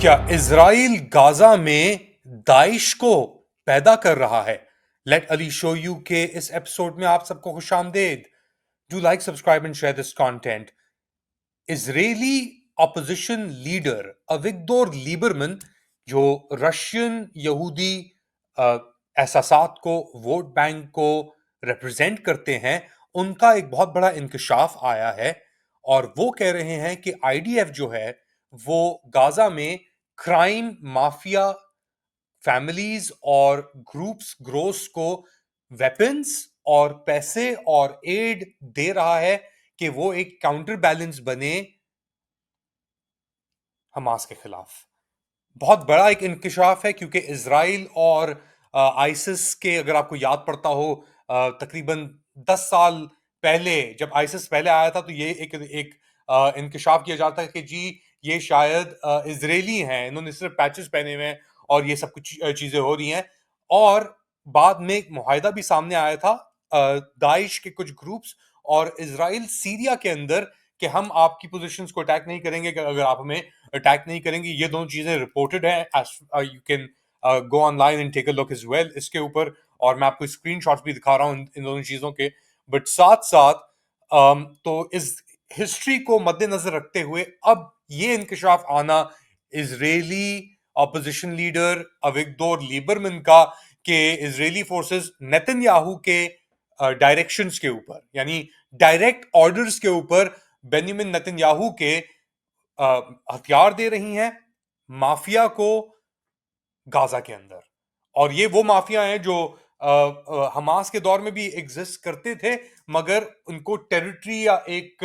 क्या Israel Gaza में Daesh को पैदा कर रहा है? लेट अली शो यू के इस एपिसोड में आप सबको खुश आमदेद। Do like, subscribe and share this content. Israeli opposition leader Avigdor Lieberman, जो रशियन यहूदी एहसासात को, वोट बैंक को रिप्रेजेंट करते हैं, उनका एक बहुत बड़ा इंकशाफ आया है और वो कह रहे हैं कि आईडीएफ जो है वो गाजा में क्राइम माफिया फैमिलीज और ग्रुप्स ग्रोस को वेपन्स और पैसे और एड दे रहा है कि वो एक काउंटर बैलेंस बने हमास के खिलाफ। बहुत बड़ा एक इंकशाफ है क्योंकि इसराइल और आइसिस के, अगर आपको याद पड़ता हो, तकरीबन 10 साल पहले जब आइसिस पहले आया था तो ये एक इंकशाफ किया जाता है कि जी ये शायद इजरायली हैं, इन्होंने सिर्फ पैचेस पहने हुए हैं और ये सब कुछ चीजें हो रही हैं। और बाद में एक मुआहिदा भी सामने आया था दाइश के कुछ ग्रुप्स और इसराइल सीरिया के अंदर कि हम आपकी पोजीशंस को अटैक नहीं करेंगे अगर आप हमें अटैक नहीं करेंगे। ये दोनों चीजें रिपोर्टेड है, you can go online and take a look as well इसके ऊपर, और मैं आपको स्क्रीनशॉट्स भी दिखा रहा हूं इन दोनों चीजों के। बट साथ साथ तो इस हिस्ट्री को मद्देनजर रखते हुए अब ये इंकशाफ आना इजरायली ऑपोजिशन लीडर अविगदोर लीबरमन का कि इजरायली फोर्सेस नेतन्याहू के डायरेक्शंस के ऊपर, यानी डायरेक्ट ऑर्डर्स के ऊपर बेंजामिन नेतन्याहू के हथियार दे रही हैं माफिया को गाजा के अंदर। और ये वो माफिया हैं जो हमास के दौर में भी एग्जिस्ट करते थे, मगर उनको टेरिटरी या एक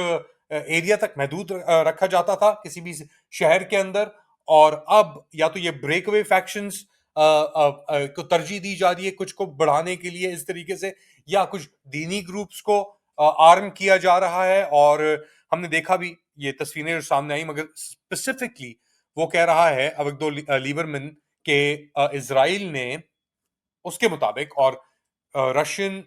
एरिया तक महदूद रखा जाता था किसी भी शहर के अंदर। और अब या तो ये ब्रेक अवे फैक्शंस को तरजीह दी जा रही है कुछ को बढ़ाने के लिए इस तरीके से, या कुछ दीनी ग्रुप्स को आर्म किया जा रहा है। और हमने देखा भी, ये तस्वीरें जो सामने आई, मगर स्पेसिफिकली वो कह रहा है अविगदोर लीबरमन के इजराइल ने उसके मुताबिक, और रशियन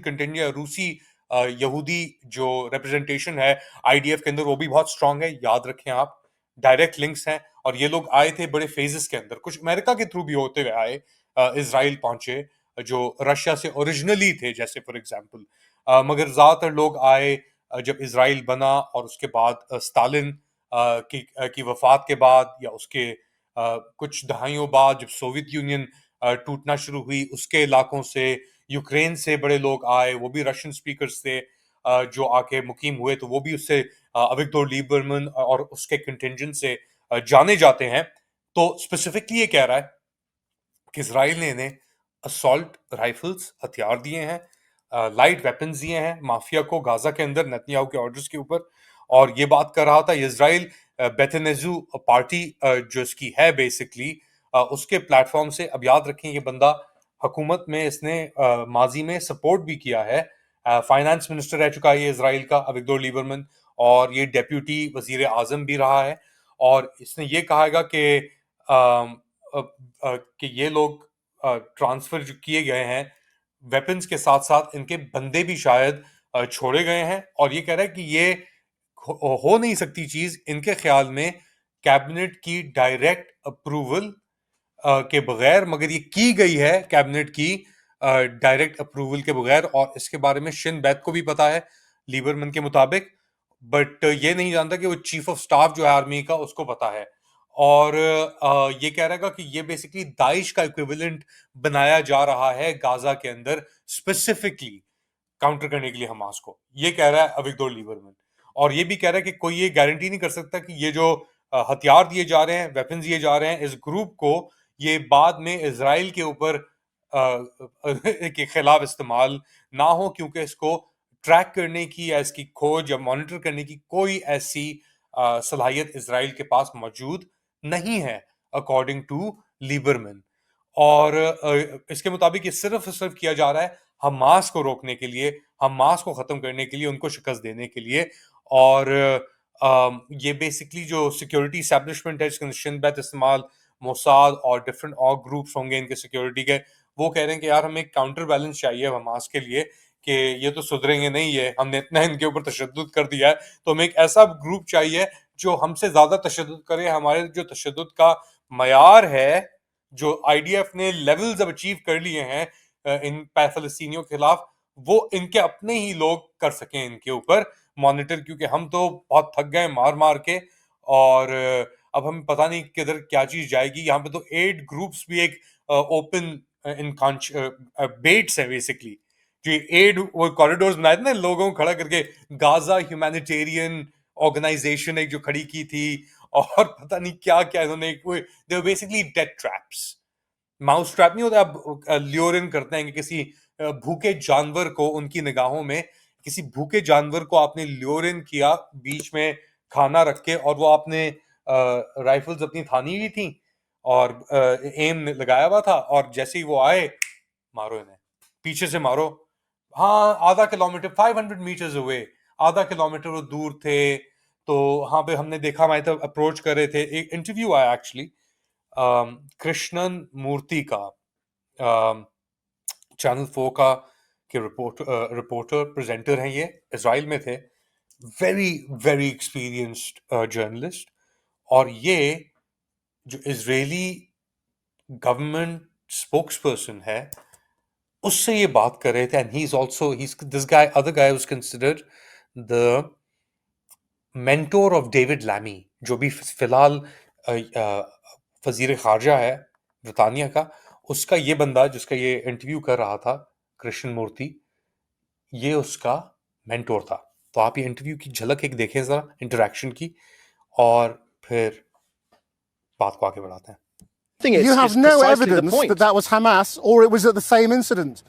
कंटिजेंट, रूसी यहूदी जो रिप्रेजेंटेशन है आईडीएफ के अंदर, वो भी बहुत स्ट्रांग है। याद रखें आप, डायरेक्ट लिंक्स हैं और ये लोग आए थे बड़े फेजेस के अंदर, कुछ अमेरिका के थ्रू भी होते हुए आए, इसराइल पहुंचे जो रशिया से ओरिजिनली थे, जैसे फॉर एग्जांपल। मगर ज्यादातर लोग आए जब इसराइल बना और उसके बाद स्टालिन की वफात के बाद, या उसके कुछ दहाइयों बाद जब सोवियत यूनियन टूटना शुरू हुई, उसके इलाकों से, यूक्रेन से बड़े लोग आए, वो भी रशियन स्पीकर्स थे जो आके मुकीम हुए, तो वो भी उससे अविगदोर लीबरमन और उसके कंटिजेंट से जाने जाते हैं। तो स्पेसिफिकली ये कह रहा है कि इसराइल ने इन्हें असॉल्ट राइफल्स, हथियार दिए हैं, लाइट वेपन्स दिए हैं माफिया को गाजा के अंदर नेतन्याहू के ऑर्डर्स के ऊपर। और ये बात कर रहा था इसराइल बेथनेजू पार्टी जो इसकी है बेसिकली, उसके प्लेटफॉर्म से। अब याद रखें ये बंदा हुकूमत में, इसने माजी में सपोर्ट भी किया है, फाइनेंस मिनिस्टर रह चुका है ये इसराइल का अविगदोर लीबरमन, और ये डेप्यूटी वजीर आजम भी रहा है। और इसने ये कहा कि ये लोग ट्रांसफर जो किए गए हैं वेपन्स के साथ साथ इनके बंदे भी शायद छोड़े गए हैं। और ये कह रहा है कि ये हो नहीं सकती चीज इनके ख्याल में कैबिनेट की डायरेक्ट अप्रूवल के बगैर, मगर ये की गई है कैबिनेट की डायरेक्ट अप्रूवल के बगैर। और इसके बारे में शिन बैत को भी पता है लीबरमन के मुताबिक, बट ये नहीं जानता कि वो चीफ ऑफ स्टाफ जो है आर्मी का, उसको पता है। और ये कह रहा है कि ये बेसिकली दाइश का इक्विवेलेंट बनाया जा रहा है गाजा के अंदर, स्पेसिफिकली काउंटर करने के लिए हमास को। ये कह रहा है अविगदोर लीबरमैन। और ये भी कह रहा है कि कोई ये गारंटी नहीं कर सकता कि ये जो हथियार दिए जा रहे हैं, वेपन्स दिए जा रहे हैं इस ग्रुप को, ये बाद में इसराइल के ऊपर के खिलाफ इस्तेमाल ना हो, क्योंकि इसको ट्रैक करने की या इसकी खोज या मॉनिटर करने की कोई ऐसी सलाहियत इसराइल के पास मौजूद नहीं है, अकॉर्डिंग टू लीबरमैन। और इसके मुताबिक ये सिर्फ सिर्फ किया जा रहा है हमास को रोकने के लिए, हमास को खत्म करने के लिए, उनको शिकस्त देने के लिए। और ये बेसिकली जो सिक्योरिटी एस्टेब्लिशमेंट है, इसके शिन बैत इस्तेमाल, मोसाद और डिफरेंट और ग्रुप्स होंगे इनके सिक्योरिटी के, वो कह रहे हैं कि यार हमें काउंटर बैलेंस चाहिए हमास के लिए, कि ये तो सुधरेंगे नहीं, ये हमने इतना इनके ऊपर तशद्दुद कर दिया है, तो हमें एक ऐसा ग्रुप चाहिए जो हमसे ज्यादा तशद्दुद करे, हमारे जो तशद्दुद का मयार है, जो आईडीएफ ने लेवल्स अब अचीव कर लिए हैं इन फलस्तीनियों के खिलाफ, वो इनके अपने ही लोग कर सकें इनके ऊपर मॉनिटर, क्योंकि हम तो बहुत थक गए मार मार के, और अब हम पता नहीं किधर क्या चीज जाएगी। यहाँ पे तो एड ग्रुप्स भी एक ओपन इन बेट्स है बेसिकली, जो एड वो कॉरिडोर्स बनाए थे ना लोगों को खड़ा करके, गाजा ह्यूमैनिटेरियन ऑर्गेनाइजेशन एक जो खड़ी की थी, और पता नहीं क्या क्या इन्होंने, they basically death traps, mouse trap नहीं होता, अब ल्योरिन करते हैं कि किसी भूखे जानवर को, उनकी निगाहों में किसी भूखे जानवर को आपने ल्योरिन किया बीच में खाना रख के, और वो आपने राइफल्स अपनी थानी हुई थी और एम लगाया हुआ था, और जैसे ही वो आए, मारो इन्हें, पीछे से मारो। हाँ, आधा किलोमीटर, 500 मीटर्स हुए, आधा किलोमीटर वो दूर थे। तो वहां पे हमने देखा, हमारे तरफ अप्रोच कर रहे थे, एक इंटरव्यू आया एक्चुअली कृष्णन मूर्ति का, चैनल 4 का के रिपोर्टर प्रेजेंटर हैं, ये इजराइल में थे, वेरी वेरी एक्सपीरियंस्ड जर्नलिस्ट, और ये जो इजरायली गवर्नमेंट स्पोक्सपर्सन है, उससे ये बात कर रहे थे, and he is also, he this guy, other guy was considered the mentor of David Lammy, जो भी फिलहाल वजीर खारजा है ब्रितानिया का, उसका ये बंदा जिसका ये इंटरव्यू कर रहा था, कृष्ण मूर्ति, ये उसका मेंटोर था। तो आप ये इंटरव्यू की झलक एक देखें जरा, इंटरेक्शन की, और फिर बात को आगे बढ़ाते हैं। You have no evidence that that was Hamas or it was at the same incident.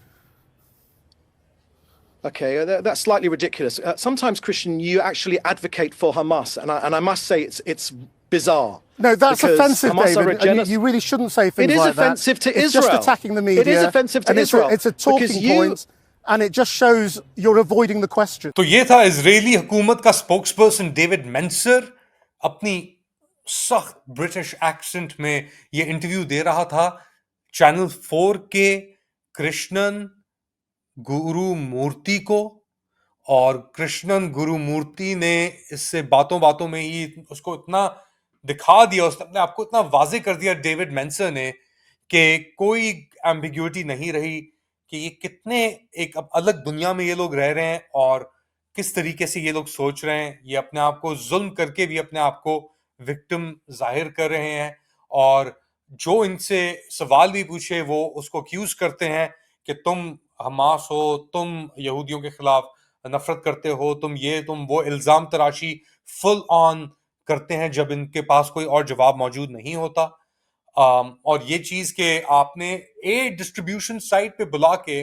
Okay, that's slightly ridiculous. Sometimes, Christian, you actually advocate for Hamas, and I must say it's bizarre. No, that's offensive, David. And you really shouldn't say things like that. It is offensive to Israel. It's just attacking the media. It is offensive to Israel. It's a talking point, and it just shows you're avoiding the question. तो ये था Israeli हुकूमत का spokesperson David मेंसर, अपनी सख्त British accent में ये interview दे रहा था चैनल 4 के कृष्णन गुरु मूर्ति को, और कृष्णन गुरु मूर्ति ने इससे बातों बातों में ही उसको इतना दिखा दिया, उसने अपने आपको इतना वाजे कर दिया डेविड मेंसर ने, कि कोई एम्बिग्यूटी नहीं रही कि ये कितने एक अलग दुनिया में ये लोग रह रहे हैं, और किस तरीके से ये लोग सोच रहे हैं, ये अपने आप को जुल्म करके भी अपने आप को विक्टिम जाहिर कर रहे हैं, और जो इनसे सवाल भी पूछे वो उसको अक्यूज करते हैं कि तुम हमास हो, तुम यहूदियों के खिलाफ नफरत करते हो, तुम ये तुम वो, इल्जाम तराशी फुल ऑन करते हैं जब इनके पास कोई और जवाब मौजूद नहीं होता। और ये चीज के आपने एड डिस्ट्रीब्यूशन साइट पे बुला के,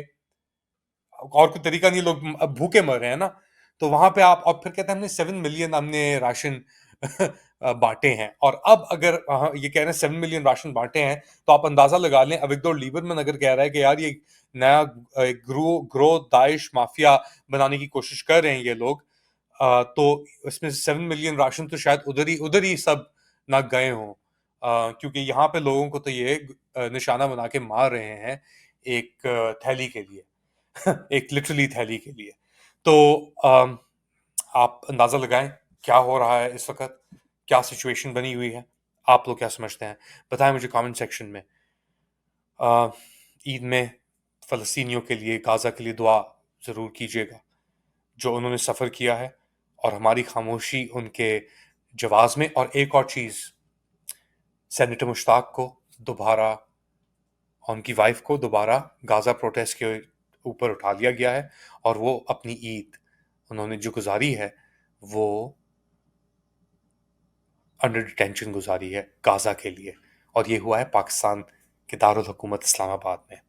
और कोई तरीका नहीं, लोग भूखे मर रहे हैं ना, तो वहां पे आप, और फिर कहते हैं हमने 7 मिलियन हमने राशन बांटे हैं, और अब अगर ये कह रहे हैं 7 मिलियन राशन बांटे हैं, तो आप अंदाजा लगा लें, अविगदोर लीबरमैन अगर कह रहा है कि यार ये नया ग्रो दाइश माफिया बनाने की कोशिश कर रहे हैं ये लोग, तो इसमें 7 मिलियन राशन तो शायद उधर ही सब ना गए हों, क्योंकि यहाँ पे लोगों को तो ये निशाना बना के मार रहे हैं एक थैली के लिए एक लिटरली थैली के लिए। तो आप अंदाजा लगाएं क्या हो रहा है इस वक्त, क्या सिचुएशन बनी हुई है, आप लोग क्या समझते हैं, बताएं मुझे कमेंट सेक्शन में। ईद में फ़लस्तीनियों के लिए, गाज़ा के लिए दुआ ज़रूर कीजिएगा, जो उन्होंने सफ़र किया है, और हमारी खामोशी उनके जवाज़ में। और एक और चीज़, सेनेटर मुश्ताक को दोबारा, उनकी वाइफ को दोबारा गाज़ा प्रोटेस्ट के ऊपर उठा लिया गया है, और वो अपनी ईद उन्होंने जो गुजारी है वो अंडर डिटेंशन गुजारी है गाज़ा के लिए, और ये हुआ है पाकिस्तान के दारुल हुकूमत इस्लामाबाद में।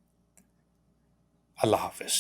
अल्लाह हाफिज़।